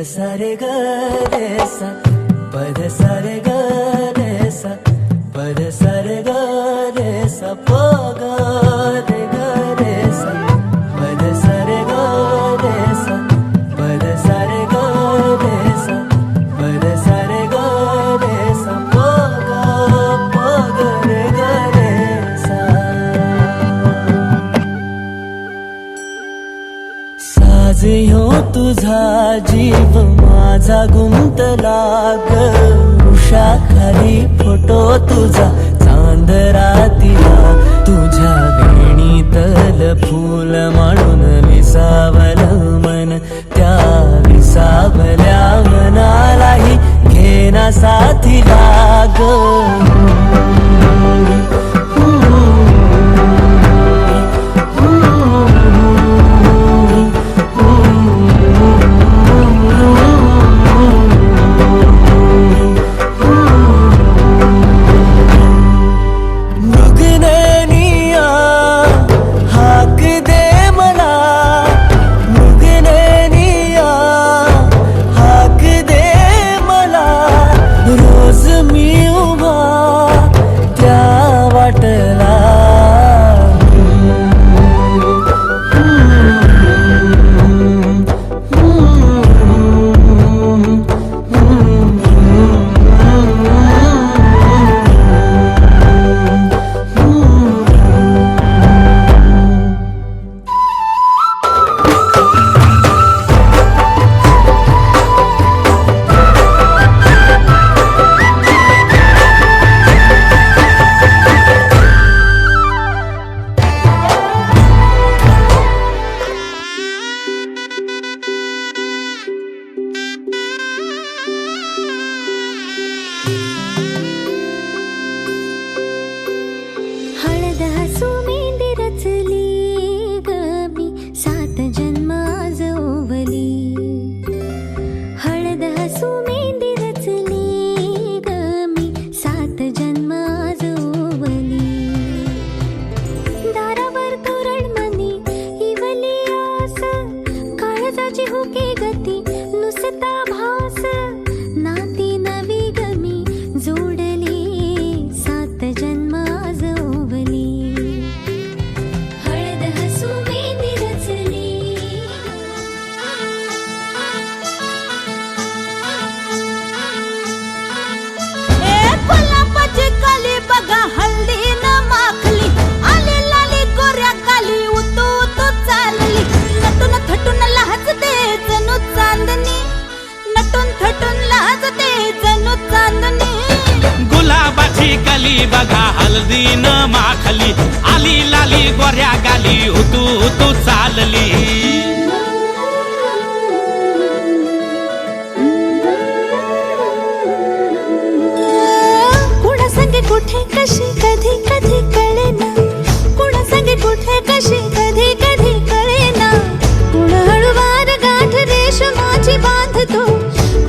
सा रे ग रे सा पद सा रे ग रे सा पद सा रे ग रे सा प ग रे ग रे सा पद सा रे ग रे सा पद सा रे ग रे सा पद सा रे ग रे सा प ग रे ग रे सा साज ह्यो तुझा जीव माझा गुंतला ग उषा खाली फोटो तुझा चांद रातीला तुझ्या वेणीतल फूल म्हणून विसावल मन त्या विसावल्या मनालाही घेना साथीला ग बघा हल्दी न माखली आली लाली गोऱ्या गाली उतू उतू चालली कुणा संगे कुठे कशी कधी कधी कळेना कुणा संगे कुठे कशी कधी कधी कळेना कुण हळूवार गाठ रेशमाची बांधतो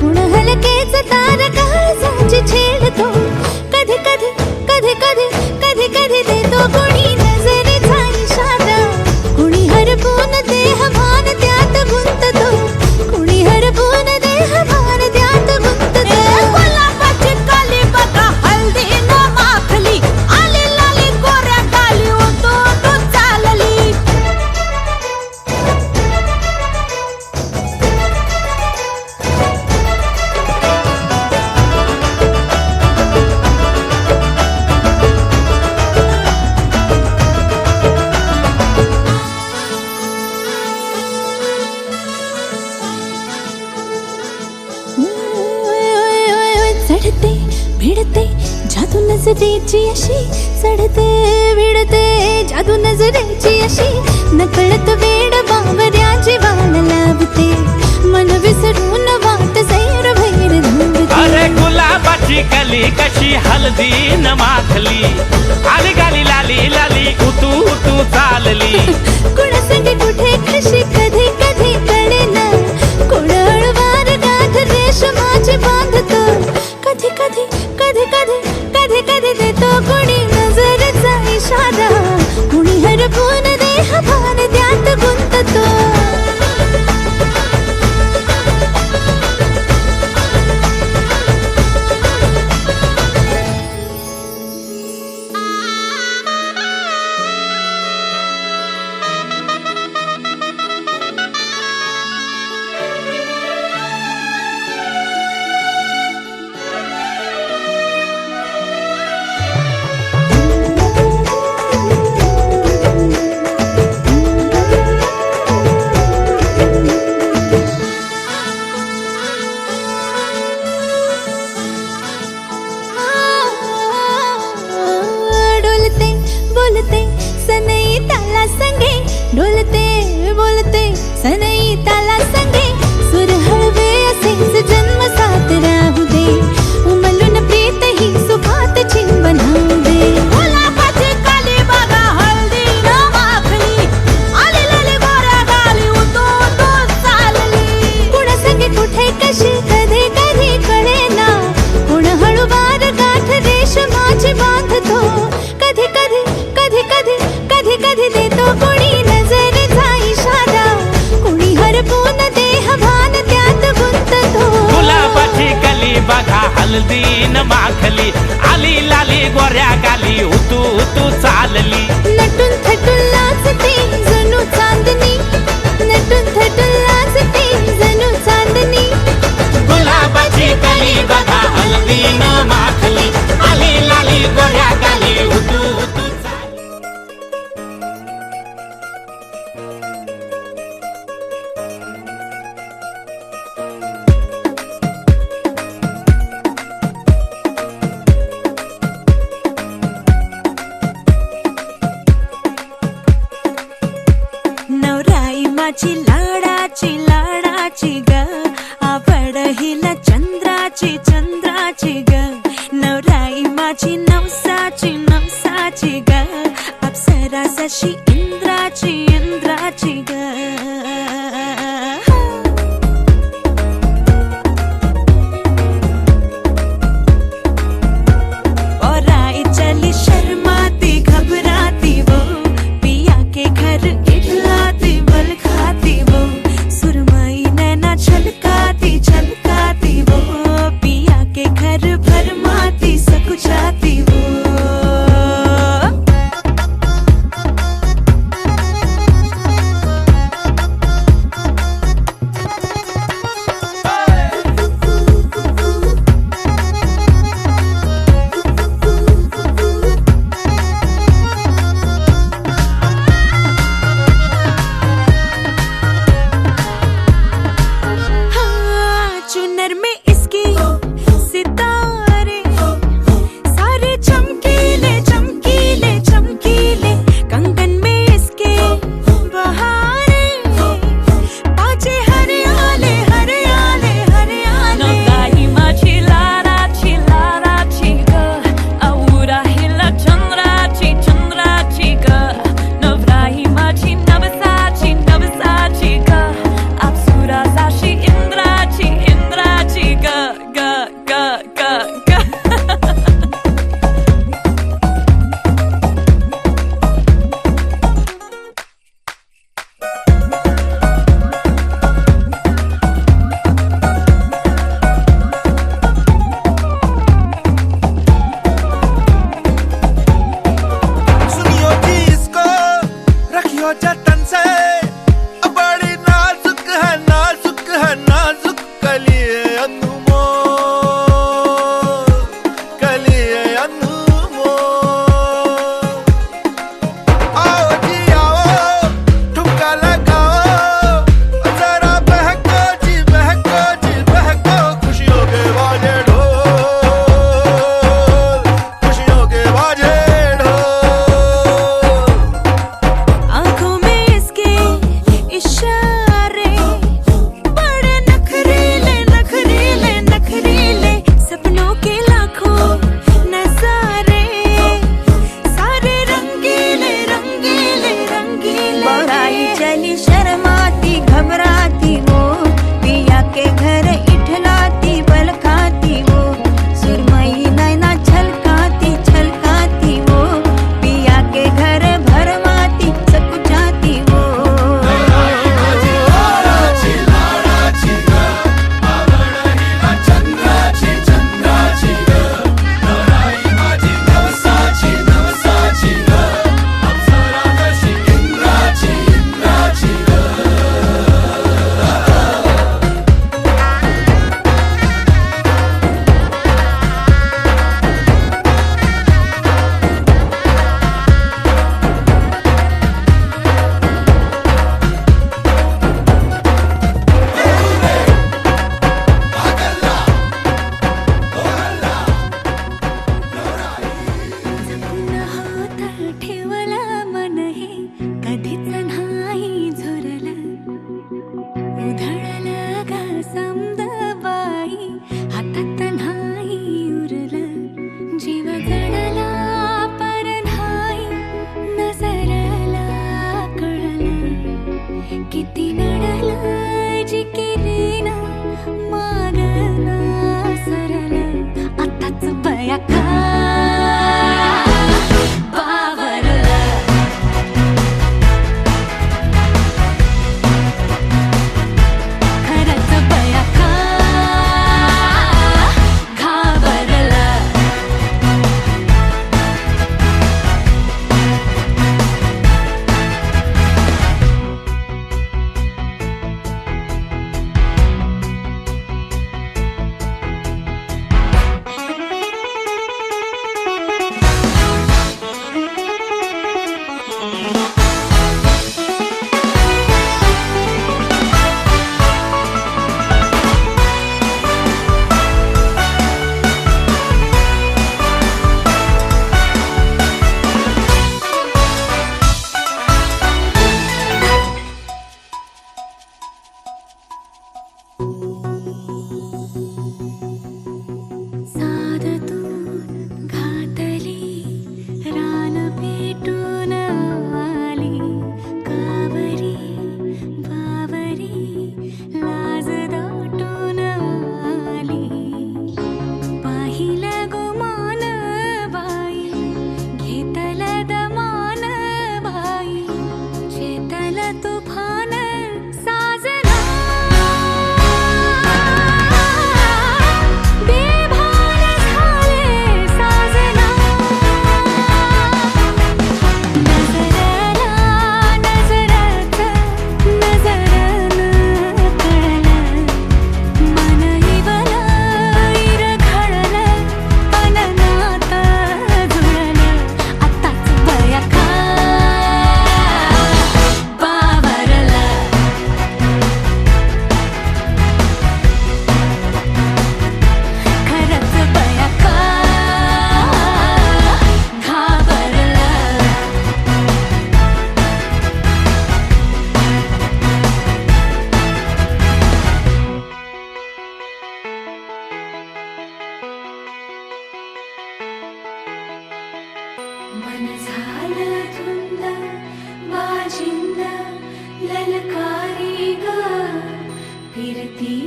कुण हलकेच तार काळजाची छेडतो कधी कधी कधी कधी कधी कधी देतो कोणी नजरेचा इशारा कुणी हरपून देह भान त्यात गुंततो कुणी हरपून देह भान त्यात गुंततो गुलाबाची काली बघा हल्दी न माखली आली लाली गोऱ्या गाली उतू उतू चालली चढते भिडते जादू नजरेची अशी चढते भिडते जादू नजरेची अशी नकळत वेड बावऱ्या जीवाला लाभते मन विसरून वाट सैर भैर धावते अरे गुलाबाची कली कशी हल्दी न माखली आली गाली लाली लाली उतू उतू चालली कुणा संगे कुठे कशी कधी कधी कळेना कुण हळूवार गाठ रेशमाची बांधतो कधी कधी कधी कधी कधी कधी देतो कोणी नजरेचा इशारा कुणी हरपून देह भान त्यात गुंततो डोलते बोलते सनई ताला संगे सुर हळवे असेच जन्म साथ राहू दे उमलून प्रीत ही सुखात चिन बनवू दे गुलाबाची काली बघा हळदी न माखली आली लाली गोऱ्या गाली उतू उतू चालली कुणा संगे कुठे कशी कधी कधी कळेना कुण हळूवार गाठ रेशमाची बांधतो कधी कधी कधी कधी कधी कधी देतो कोणी नजरेचा इशारा कुणी हरपून देह भान त्यात गुंततो गुलाबाची कली बघा हल्दी न माखली आली लाली गोऱ्या गाली उतू उतू चालली नटून थटून लाजते जणू चांदणी नटून थटून लाजते जणू चांदणी गुलाबाची कली बघा हल्दी न माखली आली लाली गोऱ्या गाली उतू उतू नवराई माझी लाडाची लाडाची ग आवड हिला चंद्राची चंद्राची ग नवराई माझी नवसाची नवसाची ग अप्सरा जशी इंद्राची इंद्राची ग और आई चली शर्माती घबराती वो पिया के घर इठलाती बल खाती वो सुरमई नैना छलकाती छलकाती वो पिया के घर भरमाती सकुचाती वो हाँ, चुनर में इसकी सितारे सारे चमकीले चमकीले चमकीले कंगन में इसके बहारे बाजे हरियाले हरियाले हरियाले नवराई माझी लाडाची लाडाची ग औरा हिला चंद्राची चंद्राची ग नवराई माझी नवसाची नवसाची ग अप्सरा जशी इंद्राची इंद्राची ग ग ग ग ग सुनियो जी इसको रखियो जतन से बड़ी नाजुक है नाजुक कलिए अनमोल कलिए अनमोल आओ जी आओ ठुमका लगाओ जरा बहको जी बहको खुशियों के बाजे ढोल खुशियों के बाजे ढोल आंखों में इसके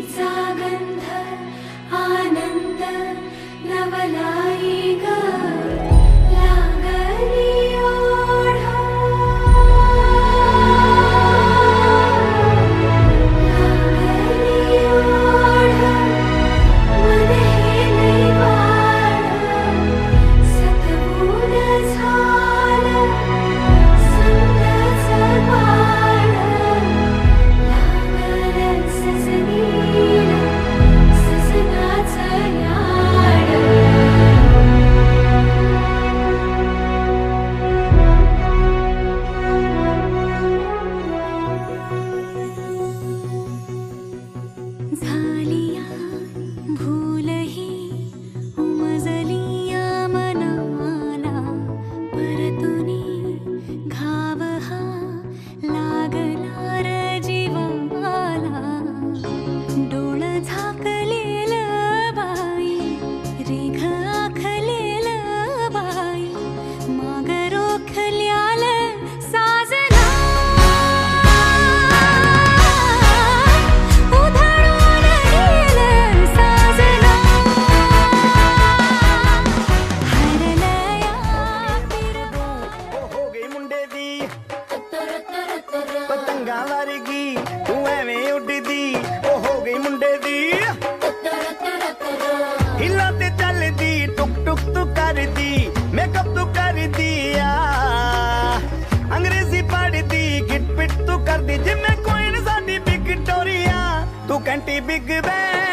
तुझीचा गंध आनंद नवलाई ग लागली ओढा लागली ओढा मन हे लई सतबून झालं संगच बाळ लागलं सजनीला सजनाचं याड झालिया भूलही उमजलिया मनाला परतुनी घाव हा लागला र जीवाला डोळ झाकलेल बाई रेघ आखलेल बाई माग रोखल्याल साजना उधळून गेलं साजना हरलया हो गई मुंडे दी पतंगा वर्गी तू एवें उड़दी ओ हो गई मुंडे दी हिला ते चलदी टुक टुक तू करदी मेकअप तू कर दिया अंग्रेजी पढ़दी गिट पिट तू कर दी जिम्मे कोई साडी विक्टोरिया तू कंटी बिग बैन